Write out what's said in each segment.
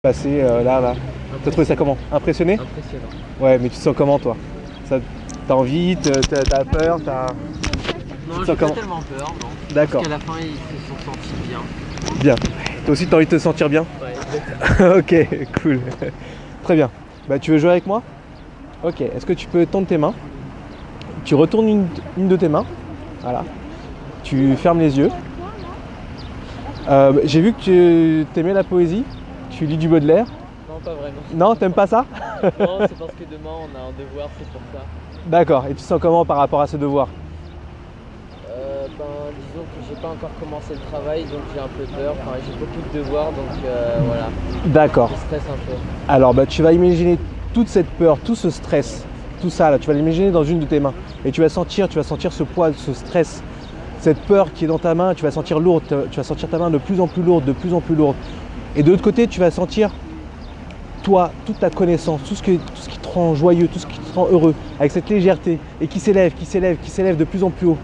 Passé là. T'as trouvé ça comment? Impressionné? Impressionnant. Ouais, mais tu te sens comment toi? Ça, t'as envie, t'as peur, Non, j'ai pas tellement peur, non. D'accord. Parce qu'à la fin, ils se sont sentis bien. Bien. Toi aussi, t'as envie de te sentir bien? Ouais, exactement. Ok, cool. Très bien. Bah, tu veux jouer avec moi? Ok. Est-ce que tu peux tendre tes mains? Tu retournes une de tes mains. Voilà. Tu fermes les yeux. J'ai vu que tu t'aimais la poésie. Tu lis du Baudelaire. Non, pas vraiment. Non, t'aimes pas ça? Non, c'est parce que demain, on a un devoir, c'est pour ça. D'accord. Et tu te sens comment par rapport à ce devoir? Disons que j'ai pas encore commencé le travail, donc j'ai un peu peur. Enfin, j'ai beaucoup de devoirs, donc voilà. D'accord. Je stresse un peu. Alors, bah, tu vas imaginer toute cette peur, tout ce stress, tout ça là, tu vas l'imaginer dans une de tes mains. Et tu vas sentir ce poids, ce stress, cette peur qui est dans ta main, tu vas sentir lourde, tu vas sentir ta main de plus en plus lourde, de plus en plus lourde. Et de l'autre côté, tu vas sentir toi, toute ta connaissance, tout ce qui te rend joyeux, tout ce qui te rend heureux, avec cette légèreté, et qui s'élève, de plus en plus haut.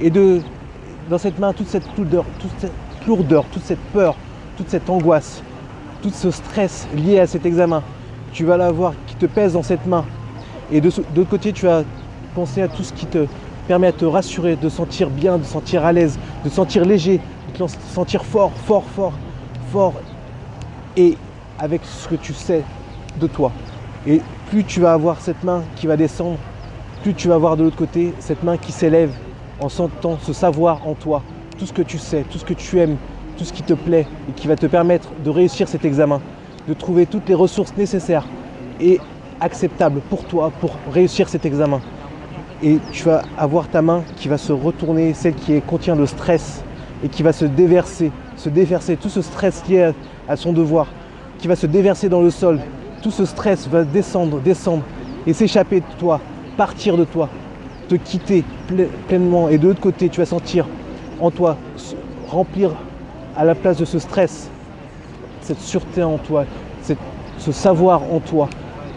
Et dans cette main, toute cette lourdeur, toute cette peur, toute cette angoisse, tout ce stress lié à cet examen, tu vas l'avoir qui te pèse dans cette main. Et de l'autre côté, tu vas penser à tout ce qui te permet à te rassurer, de sentir bien, de sentir à l'aise, de sentir léger, de te sentir fort. Et avec ce que tu sais de toi. Et plus tu vas avoir cette main qui va descendre, plus tu vas avoir de l'autre côté cette main qui s'élève en sentant ce savoir en toi, tout ce que tu sais, tout ce que tu aimes, tout ce qui te plaît et qui va te permettre de réussir cet examen, de trouver toutes les ressources nécessaires et acceptables pour toi pour réussir cet examen. Et tu vas avoir ta main qui va se retourner, celle qui contient le stress et qui va se déverser, tout ce stress lié à son devoir, qui va se déverser dans le sol. Tout ce stress va descendre et s'échapper de toi, partir de toi, te quitter pleinement. Et de l'autre côté, tu vas sentir en toi remplir à la place de ce stress, cette sûreté en toi, ce savoir en toi.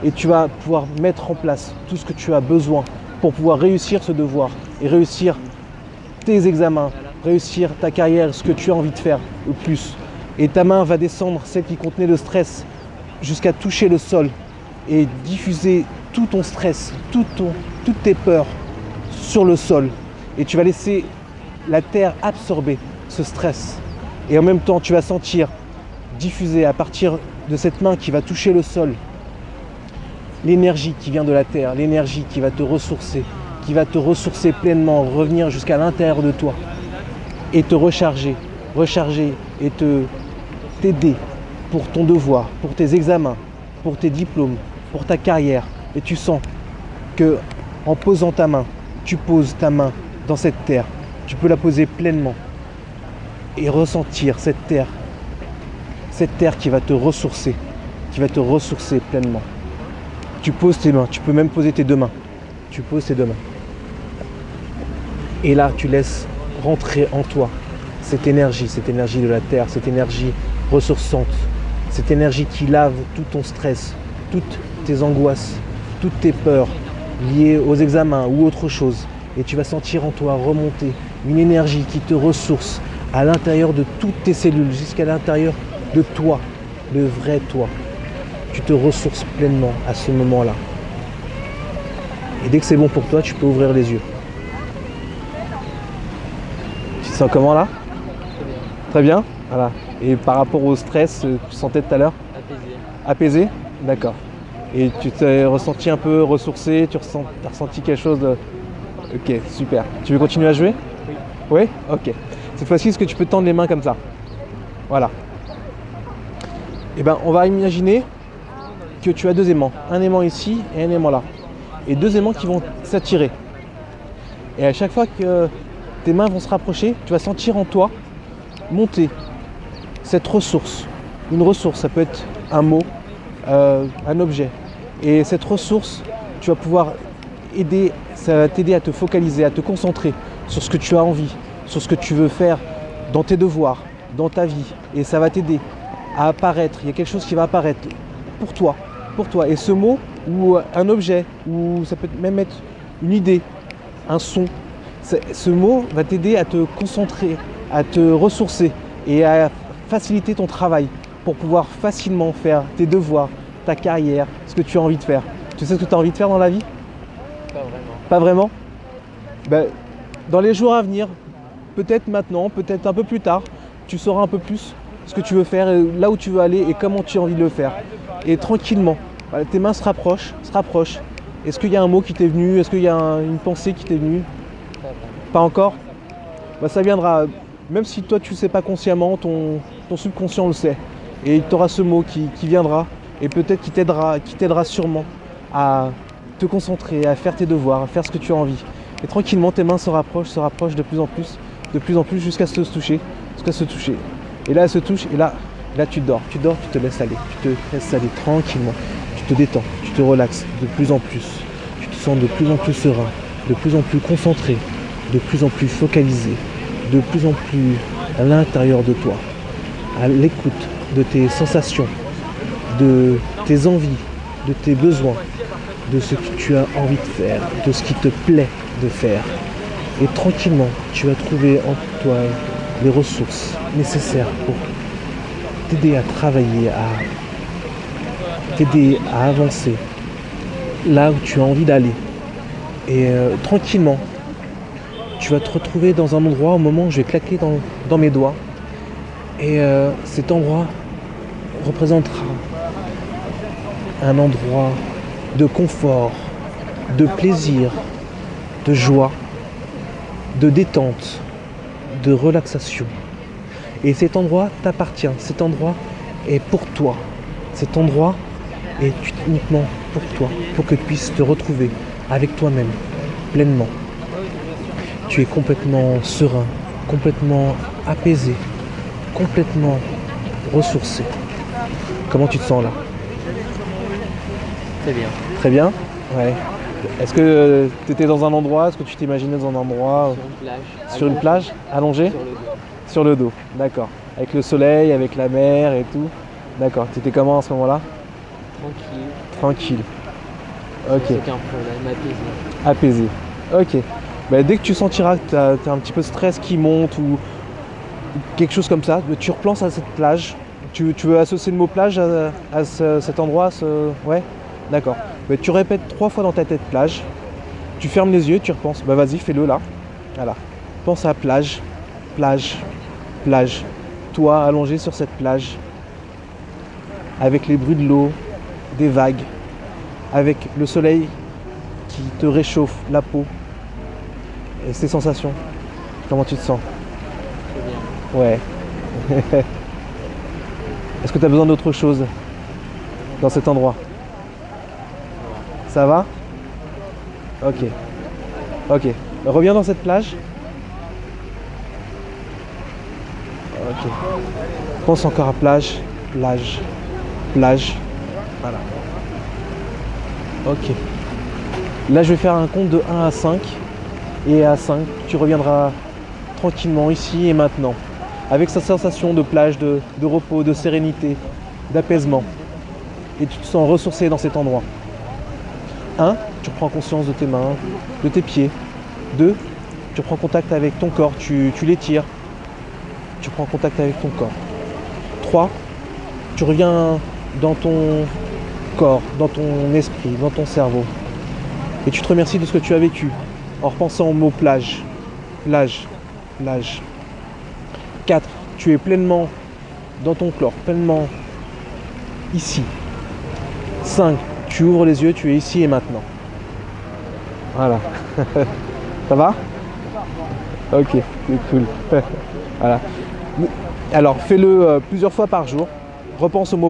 Et tu vas pouvoir mettre en place tout ce que tu as besoin pour pouvoir réussir ce devoir et réussir tes examens, réussir ta carrière, ce que tu as envie de faire le plus. Et ta main va descendre, celle qui contenait le stress, jusqu'à toucher le sol et diffuser tout ton stress, toutes tes peurs sur le sol. Et tu vas laisser la terre absorber ce stress. Et en même temps, tu vas sentir diffuser à partir de cette main qui va toucher le sol l'énergie qui vient de la terre, l'énergie qui va te ressourcer pleinement, revenir jusqu'à l'intérieur de toi et te recharger et t'aider pour ton devoir, pour tes examens, pour tes diplômes, pour ta carrière. Et tu sens que en posant ta main, tu poses ta main dans cette terre, tu peux la poser pleinement et ressentir cette terre qui va te ressourcer pleinement. Tu poses tes mains, tu peux même poser tes deux mains. Tu poses tes deux mains. Et là, tu laisses rentrer en toi cette énergie de la terre, cette énergie ressourçante, cette énergie qui lave tout ton stress, toutes tes angoisses, toutes tes peurs liées aux examens ou autre chose. Et tu vas sentir en toi remonter une énergie qui te ressource à l'intérieur de toutes tes cellules, jusqu'à l'intérieur de toi, le vrai toi. Tu te ressources pleinement à ce moment-là. Et dès que c'est bon pour toi, tu peux ouvrir les yeux. Tu te sens comment là? Très bien. Voilà. Et par rapport au stress, tu sentais tout à l'heure? Apaisé. Apaisé? D'accord. Et tu t'es ressenti un peu ressourcé, tu as ressenti quelque chose de... Ok, super. Tu veux continuer à jouer? Oui. Oui? Ok. Cette fois-ci, est-ce que tu peux tendre les mains comme ça? Voilà. Et ben, on va imaginer que tu as deux aimants. Un aimant ici et un aimant là. Et deux aimants qui vont s'attirer. Et à chaque fois que tes mains vont se rapprocher, tu vas sentir en toi monter cette ressource. Une ressource, ça peut être un mot, un objet. Et cette ressource, tu vas pouvoir ça va t'aider à te focaliser, à te concentrer sur ce que tu as envie, sur ce que tu veux faire dans tes devoirs, dans ta vie. Et ça va t'aider à apparaître. Il y a quelque chose qui va apparaître pour toi. Et ce mot, ou un objet, ou ça peut même être une idée, un son, ce mot va t'aider à te concentrer, à te ressourcer et à faciliter ton travail pour pouvoir facilement faire tes devoirs, ta carrière, ce que tu as envie de faire. Tu sais ce que tu as envie de faire dans la vie? Pas vraiment. Pas vraiment? Ben, dans les jours à venir, peut-être maintenant, peut-être un peu plus tard, tu sauras un peu plus ce que tu veux faire, là où tu veux aller et comment tu as envie de le faire. Et tranquillement, voilà, tes mains se rapprochent, se rapprochent. Est-ce qu'il y a un mot qui t'est venu? Est-ce qu'il y a une pensée qui t'est venue? Pas vraiment. Pas encore? Bah, ça viendra. Même si toi tu ne sais pas consciemment, ton subconscient le sait. Et tu auras ce mot qui viendra et peut-être qui t'aidera sûrement à te concentrer, à faire tes devoirs, à faire ce que tu as envie. Et tranquillement, tes mains se rapprochent de plus en plus jusqu'à se toucher, Et là, elles se touchent et là tu dors, tu te laisses aller, tranquillement. Tu te détends, tu te relaxes de plus en plus. Tu te sens de plus en plus serein, de plus en plus concentré, de plus en plus focalisé, de plus en plus à l'intérieur de toi, à l'écoute de tes sensations, de tes envies, de tes besoins, de ce que tu as envie de faire, de ce qui te plaît de faire. Et tranquillement, tu vas trouver en toi les ressources nécessaires pour t'aider à travailler, t'aider à avancer là où tu as envie d'aller. Et tranquillement, tu vas te retrouver dans un endroit au moment où je vais claquer dans mes doigts. Et cet endroit représentera un endroit de confort, de plaisir, de joie, de détente, de relaxation. Et cet endroit t'appartient, cet endroit est pour toi. Cet endroit est uniquement pour toi, pour que tu puisses te retrouver avec toi-même, pleinement. Tu es complètement serein, complètement apaisé, complètement ressourcé. Comment tu te sens là? Très bien. Très bien? Ouais. Est-ce que tu étais dans un endroit, est-ce que tu t'imaginais dans un endroit? Sur une plage. Sur une plage, allongée? Sur le dos. Sur le dos, d'accord. Avec le soleil, avec la mer et tout. D'accord. Tu étais comment à ce moment-là? Tranquille. Tranquille. Ok. Sans aucun problème, apaisé. Apaisé. Ok. Bah, dès que tu sentiras que tu as un petit peu de stress qui monte ou quelque chose comme ça, tu repenses à cette plage. Tu veux associer le mot plage à cet endroit Ouais? D'accord. Bah, tu répètes 3 fois dans ta tête plage. Tu fermes les yeux, tu repenses. Bah vas-y, fais-le là. Voilà. Pense à plage, plage, plage. Toi allongé sur cette plage, avec les bruits de l'eau, des vagues, avec le soleil qui te réchauffe la peau. Et ces sensations, comment tu te sens? Très bien. Ouais. Est-ce que tu as besoin d'autre chose dans cet endroit? Ça va? Ok. Ok. Reviens dans cette plage. Ok. Pense encore à plage, plage, plage. Voilà. Ok. Là, je vais faire un compte de 1 à 5. Et à 5, tu reviendras tranquillement ici et maintenant. Avec cette sensation de plage, de repos, de sérénité, d'apaisement. Et tu te sens ressourcé dans cet endroit. 1, tu prends conscience de tes mains, de tes pieds. 2, tu prends contact avec ton corps, tu l'étires. Tu prends contact avec ton corps. 3, tu reviens dans ton corps, dans ton esprit, dans ton cerveau. Et tu te remercies de ce que tu as vécu en repensant au mot plage, plage, plage. 4, tu es pleinement dans ton corps, pleinement ici. 5, tu ouvres les yeux, tu es ici et maintenant. Voilà. Ça va? Ok, c'est cool. Voilà. Alors, fais-le plusieurs fois par jour. Repense au mot